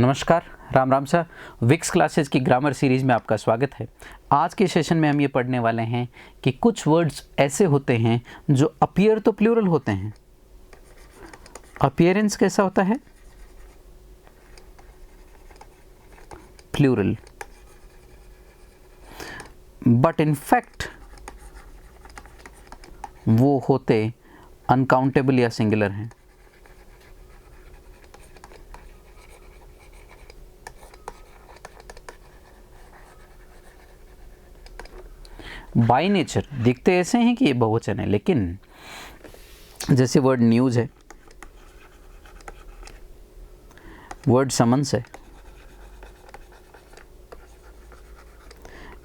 नमस्कार, राम राम सर। विक्स क्लासेस की ग्रामर सीरीज़ में आपका स्वागत है। आज के सेशन में हम ये पढ़ने वाले हैं कि कुछ वर्ड्स ऐसे होते हैं जो अपीयर तो प्लूरल होते हैं। अपीयरेंस कैसा होता है? प्लूरल, बट इन फैक्ट वो होते अनकाउंटेबल या सिंगुलर हैं। बाय नेचर दिखते ऐसे हैं कि ये बहुवचन है, लेकिन जैसे वर्ड न्यूज़ है, वर्ड समन्स है,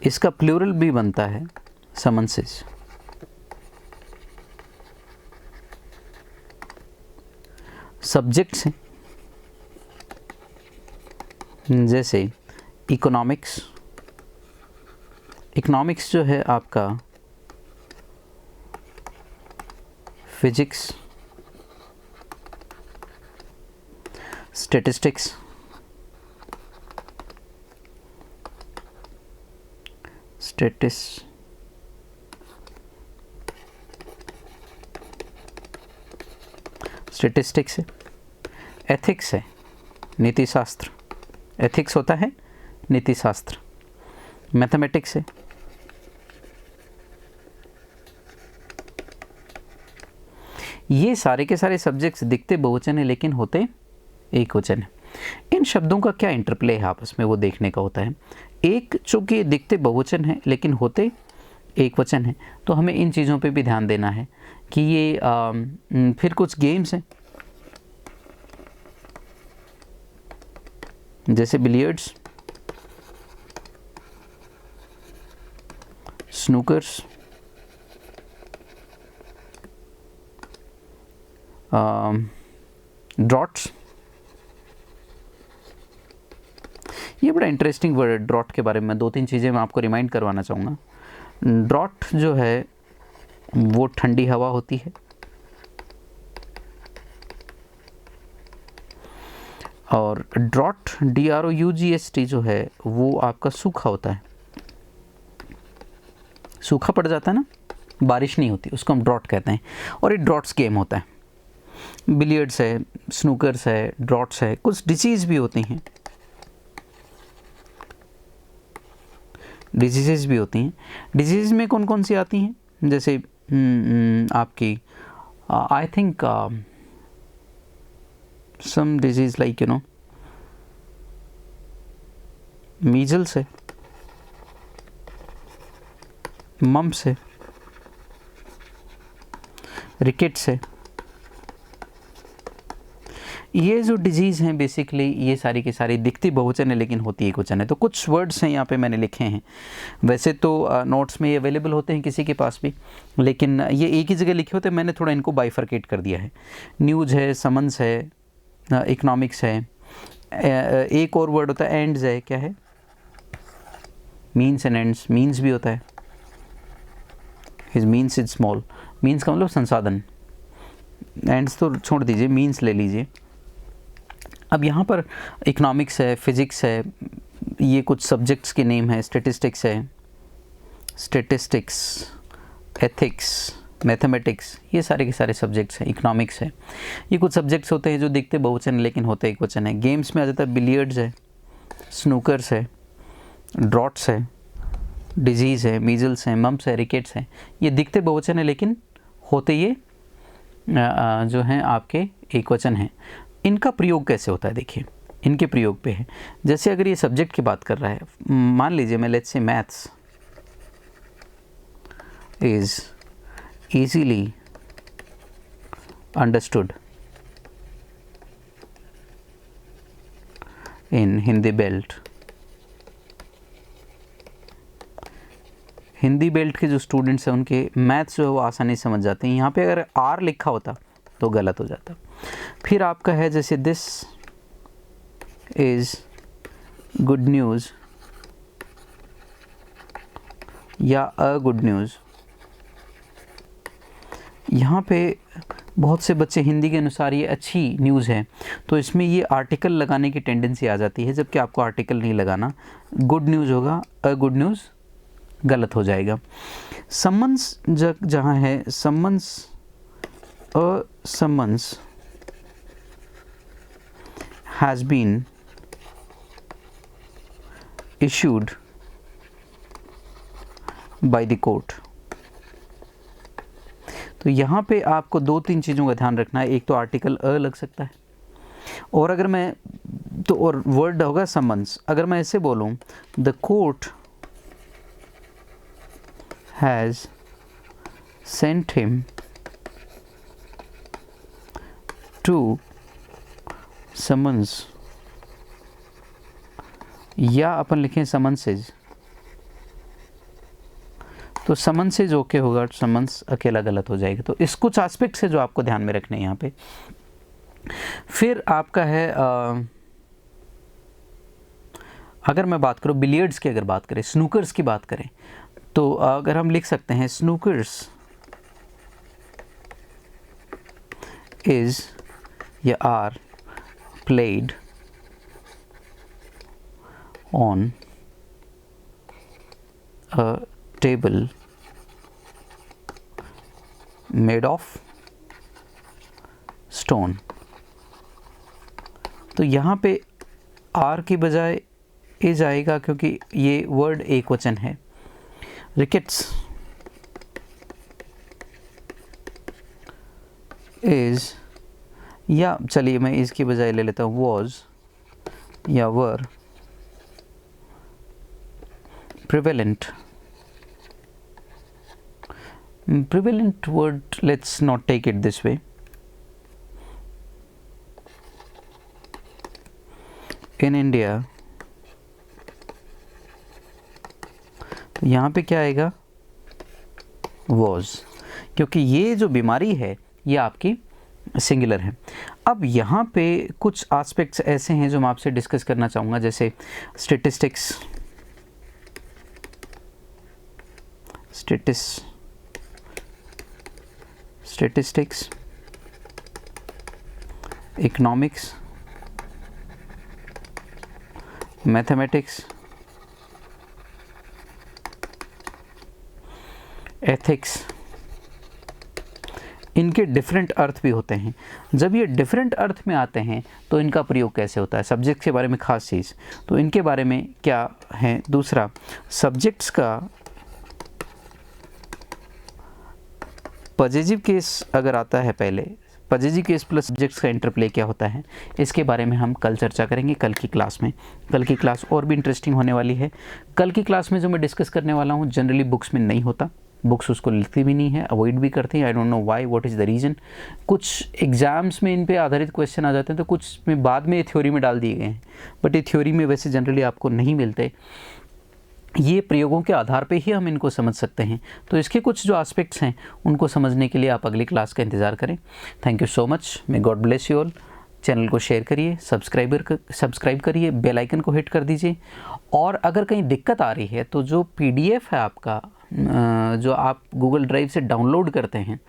इसका प्लूरल भी बनता है समन्सेस। सब्जेक्ट्स हैं जैसे इकोनॉमिक्स। इकोनॉमिक्स जो है आपका फिजिक्स, स्टैटिस्टिक्स, स्टैटिस्टिक्स है, एथिक्स है, नीति शास्त्र। एथिक्स होता है नीति शास्त्र। मैथमेटिक्स है, ये सारे के सारे सब्जेक्ट्स दिखते बहुवचन है लेकिन होते एक वचन है। इन शब्दों का क्या इंटरप्ले है आपस में, वो देखने का होता है। एक चूंकि दिखते बहुवचन है लेकिन होते एक वचन है, तो हमें इन चीज़ों पे भी ध्यान देना है कि ये फिर कुछ गेम्स हैं जैसे बिलियर्ड्स, स्नूकर्स, ड्रॉट्स। ये बड़ा इंटरेस्टिंग वर्ड है ड्रॉट के बारे में। दो तीन चीज़ें मैं आपको रिमाइंड करवाना चाहूँगा। ड्रॉट जो है वो ठंडी हवा होती है, और ड्रॉट DROUGST जो है वो आपका सूखा होता है। सूखा पड़ जाता है ना, बारिश नहीं होती, उसको हम ड्रॉट कहते हैं, और ये ड्रॉट्स गेम होता है। बिलियर्ड्स है, स्नूकर्स है, ड्रॉट्स है। कुछ डिजीज़ भी होती हैं, डिजीज़ भी होती हैं। डिजीज़ में कौन कौन सी आती हैं, जैसे आपकी I think some disease like measles है, मम्प्स है, रिकेट्स है। ये जो डिजीज़ हैं बेसिकली ये सारी की सारी दिखती बहुवचन है लेकिन होती एक वचन है। तो कुछ वर्ड्स हैं यहाँ पे मैंने लिखे हैं। वैसे तो नोट्स में ये अवेलेबल होते हैं किसी के पास भी, लेकिन ये एक ही जगह लिखे होते हैं। मैंने थोड़ा इनको बाइफरकेट कर दिया है। न्यूज़ है, समन्स है, इकोनॉमिक्स है, एक और वर्ड होता है एंड्स है। क्या है? Means and ends. मीन्स भी होता है, his means is small. Means का मतलब संसाधन। एंड्स तो छोड़ दीजिए, मीन्स ले लीजिए। अब यहाँ पर इकोनॉमिक्स है, फिजिक्स है, ये कुछ सब्जेक्ट्स के नेम है। स्टैटिस्टिक्स है, स्टैटिस्टिक्स, एथिक्स, मैथमेटिक्स, ये सारे के सारे सब्जेक्ट्स हैं। इकोनॉमिक्स है, ये कुछ सब्जेक्ट्स होते हैं जो दिखते बहुवचन लेकिन होते एक वचन है। गेम्स में आ जाता है बिलियर्ड्स है, स्नूकर्स है, ड्रॉट्स है, डिजीज़ है, मीजल्स है, मम्प्स है, रिकेट्स है। ये दिखते बहुवचन है लेकिन होते ये जो हैं आपके एक वचन हैं। इनका प्रयोग कैसे होता है देखिए, इनके प्रयोग पे है। जैसे अगर ये सब्जेक्ट की बात कर रहा है, मान लीजिए मैं let's say maths is easily understood in Hindi belt। Hindi belt के जो स्टूडेंट्स हैं उनके मैथ्स जो है वो आसानी से समझ जाते हैं। यहाँ पे अगर R लिखा होता तो गलत हो जाता। फिर आपका है जैसे दिस इज गुड न्यूज़ या अ गुड न्यूज़। यहाँ पे बहुत से बच्चे हिंदी के अनुसार ये अच्छी न्यूज़ है, तो इसमें ये आर्टिकल लगाने की टेंडेंसी आ जाती है, जबकि आपको आर्टिकल नहीं लगाना। गुड न्यूज़ होगा, अ गुड न्यूज़ गलत हो जाएगा। समन्स जहाँ है summons, a summons has been issued by the court. तो यहाँ पे आपको 2-3 चीज़ों का ध्यान रखना है। एक तो आर्टिकल अ लग सकता है, और अगर मैं तो और वर्ड होगा समन्स। अगर मैं ऐसे बोलूँ the court has sent him to summons, या अपन लिखें समन्सेज, तो समन्सेज ओके होगा, समन्स अकेला गलत हो जाएगा। तो इस कुछ एस्पेक्ट्स है जो आपको ध्यान में रखने हैं यहाँ पे। फिर आपका है अगर मैं बात करूँ बिलियर्ड्स की, अगर बात करें स्नूकर्स की बात करें, तो अगर हम लिख सकते हैं स्नूकर्स इज या are played on a table made of stone. तो यहाँ पे आर की बजाय इज आएगा, क्योंकि ये वर्ड एक वचन है। रिकेट्स इज, या चलिए मैं इसकी बजाय ले लेता हूँ वॉज या वर prevalent word, let's not take it this way. In India, तो यहाँ पे क्या आएगा was, क्योंकि ये जो बीमारी है ये आपकी सिंगुलर है। अब यहाँ पे कुछ एस्पेक्ट्स ऐसे हैं जो मैं आपसे डिस्कस करना चाहूँगा, जैसे स्टेटिस्टिक्स, इकोनॉमिक्स, मैथमेटिक्स, एथिक्स। इनके डिफरेंट अर्थ भी होते हैं। जब ये डिफरेंट अर्थ में आते हैं तो इनका प्रयोग कैसे होता है, सब्जेक्ट के बारे में खास चीज़, तो इनके बारे में क्या है। दूसरा, सब्जेक्ट्स का पजेसिव केस अगर आता है, पहले पजेसिव केस प्लस सब्जेक्ट्स का इंटरप्ले क्या होता है, इसके बारे में हम कल चर्चा करेंगे कल की क्लास में। कल की क्लास और भी इंटरेस्टिंग होने वाली है। कल की क्लास में जो मैं डिस्कस करने वाला हूँ जनरली बुक्स में नहीं होता, बुक्स उसको लिखती भी नहीं है, अवॉइड भी करते हैं। I don't know why, what is the reason. कुछ एग्जाम्स में इन पे आधारित क्वेश्चन आ जाते हैं, तो कुछ में बाद में थ्योरी में डाल दिए गए हैं, बट ये थ्योरी में वैसे जनरली आपको नहीं मिलते। ये प्रयोगों के आधार पे ही हम इनको समझ सकते हैं। तो इसके कुछ जो एस्पेक्ट्स हैं उनको समझने के लिए आप अगली क्लास का इंतज़ार करें। Thank you so much, may God bless you all. Channel को शेयर करिए, सब्सक्राइब करिए, बेल आइकन को हिट कर दीजिए। और अगर कहीं दिक्कत आ रही है तो जो PDF है आपका, जो आप गूगल ड्राइव से डाउनलोड करते हैं,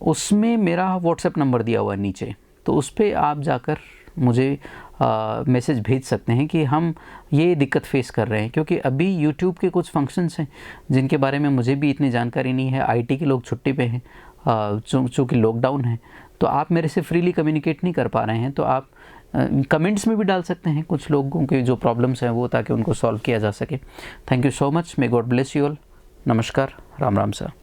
उसमें मेरा व्हाट्सएप नंबर दिया हुआ है नीचे, तो उस पर आप जाकर मुझे मैसेज भेज सकते हैं कि हम ये दिक्कत फेस कर रहे हैं। क्योंकि अभी YouTube के कुछ फंक्शंस हैं जिनके बारे में मुझे भी इतनी जानकारी नहीं है, IT के लोग छुट्टी पे हैं, चूँकि लॉकडाउन है, तो आप मेरे से फ्रीली कम्युनिकेट नहीं कर पा रहे हैं। तो आप कमेंट्स में भी डाल सकते हैं कुछ लोगों के जो प्रॉब्लम्स हैं वो, ताकि उनको सॉल्व किया जा सके। Thank you so much, may God bless you all. नमस्कार, राम राम सर।